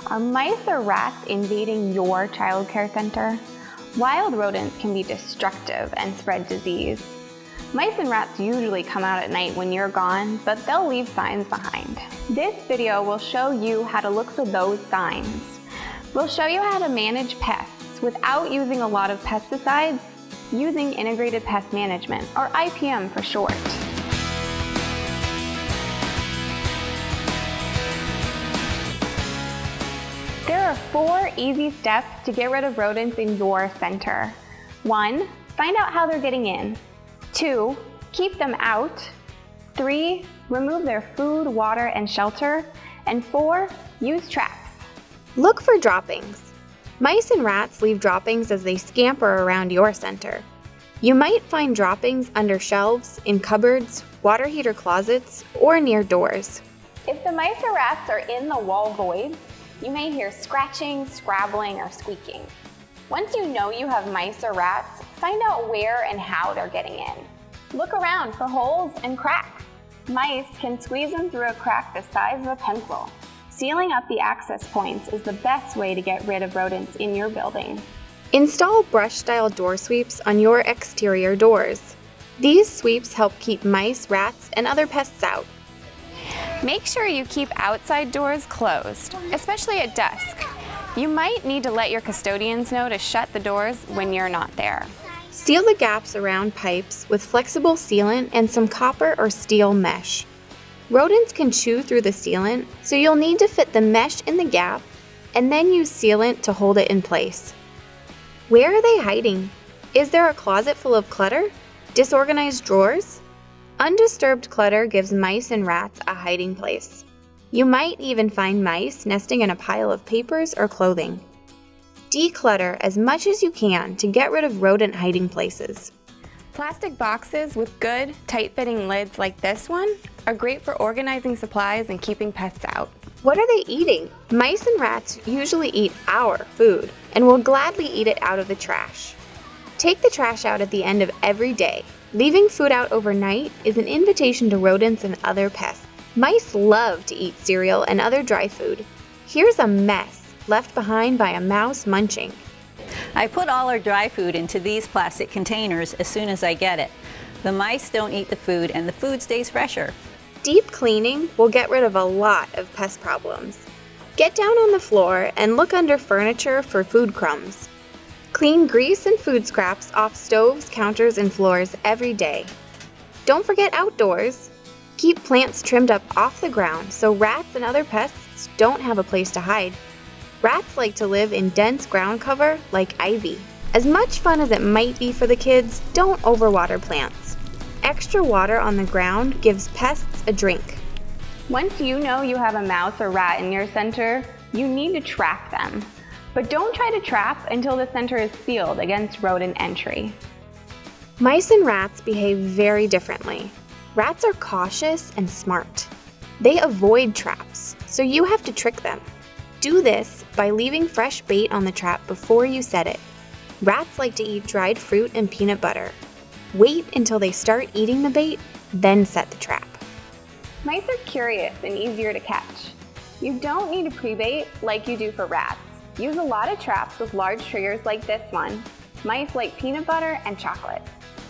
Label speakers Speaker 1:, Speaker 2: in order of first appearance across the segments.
Speaker 1: Are mice or rats invading your childcare center? Wild rodents can be destructive and spread disease. Mice and rats usually come out at night when you're gone, but they'll leave signs behind. This video will show you how to look for those signs. We'll show you how to manage pests without using a lot of pesticides, using integrated pest management, or IPM for short. There are 4 easy steps to get rid of rodents in your center. 1. Find out how they're getting in. 2. Keep them out. 3. Remove their food, water, and shelter. And 4. Use traps.
Speaker 2: Look for droppings. Mice and rats leave droppings as they scamper around your center. You might find droppings under shelves, in cupboards, water heater closets, or near doors.
Speaker 1: If the mice or rats are in the wall voids, you may hear scratching, scrabbling, or squeaking. Once you know you have mice or rats, find out where and how they're getting in. Look around for holes and cracks. Mice can squeeze them through a crack the size of a pencil. Sealing up the access points is the best way to get rid of rodents in your building.
Speaker 2: Install brush-style door sweeps on your exterior doors. These sweeps help keep mice, rats, and other pests out.
Speaker 1: Make sure you keep outside doors closed, especially at dusk. You might need to let your custodians know to shut the doors when you're not there.
Speaker 2: Seal the gaps around pipes with flexible sealant and some copper or steel mesh. Rodents can chew through the sealant, so you'll need to fit the mesh in the gap and then use sealant to hold it in place. Where are they hiding? Is there a closet full of clutter? Disorganized drawers? Undisturbed clutter gives mice and rats a hiding place. You might even find mice nesting in a pile of papers or clothing. Declutter as much as you can to get rid of rodent hiding places.
Speaker 1: Plastic boxes with good, tight-fitting lids like this one are great for organizing supplies and keeping pests out.
Speaker 2: What are they eating? Mice and rats usually eat our food and will gladly eat it out of the trash. Take the trash out at the end of every day. Leaving food out overnight is an invitation to rodents and other pests. Mice love to eat cereal and other dry food. Here's a mess left behind by a mouse munching.
Speaker 3: I put all our dry food into these plastic containers as soon as I get it. The mice don't eat the food and the food stays fresher.
Speaker 2: Deep cleaning will get rid of a lot of pest problems. Get down on the floor and look under furniture for food crumbs. Clean grease and food scraps off stoves, counters, and floors every day. Don't forget outdoors. Keep plants trimmed up off the ground so rats and other pests don't have a place to hide. Rats like to live in dense ground cover like ivy. As much fun as it might be for the kids, don't overwater plants. Extra water on the ground gives pests a drink.
Speaker 1: Once you know you have a mouse or rat in your center, you need to trap them. But don't try to trap until the center is sealed against rodent entry.
Speaker 2: Mice and rats behave very differently. Rats are cautious and smart. They avoid traps, so you have to trick them. Do this by leaving fresh bait on the trap before you set it. Rats like to eat dried fruit and peanut butter. Wait until they start eating the bait, then set the trap.
Speaker 1: Mice are curious and easier to catch. You don't need to pre-bait like you do for rats. Use a lot of traps with large triggers like this one. Mice like peanut butter and chocolate.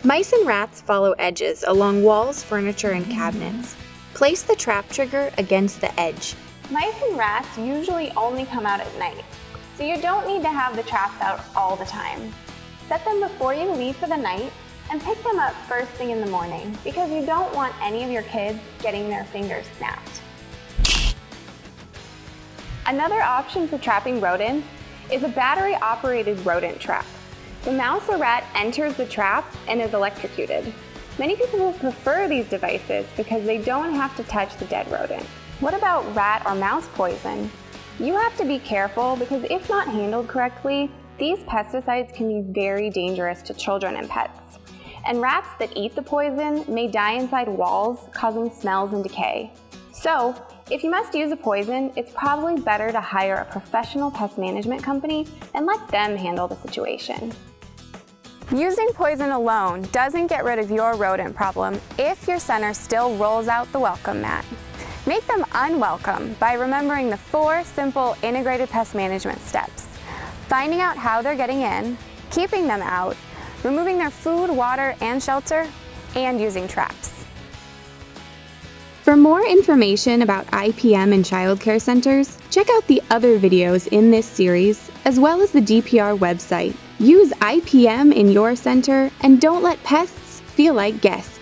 Speaker 2: Mice and rats follow edges along walls, furniture, and cabinets. Place the trap trigger against the edge.
Speaker 1: Mice and rats usually only come out at night, so you don't need to have the traps out all the time. Set them before you leave for the night and pick them up first thing in the morning because you don't want any of your kids getting their fingers snapped. Another option for trapping rodents is a battery-operated rodent trap. The mouse or rat enters the trap and is electrocuted. Many people will prefer these devices because they don't have to touch the dead rodent. What about rat or mouse poison? You have to be careful because if not handled correctly, these pesticides can be very dangerous to children and pets. And rats that eat the poison may die inside walls, causing smells and decay. So, if you must use a poison, it's probably better to hire a professional pest management company and let them handle the situation. Using poison alone doesn't get rid of your rodent problem if your center still rolls out the welcome mat. Make them unwelcome by remembering the 4 simple integrated pest management steps: finding out how they're getting in, keeping them out, removing their food, water, and shelter, and using traps.
Speaker 2: For more information about IPM and childcare centers, check out the other videos in this series, as well as the DPR website. Use IPM in your center and don't let pests feel like guests.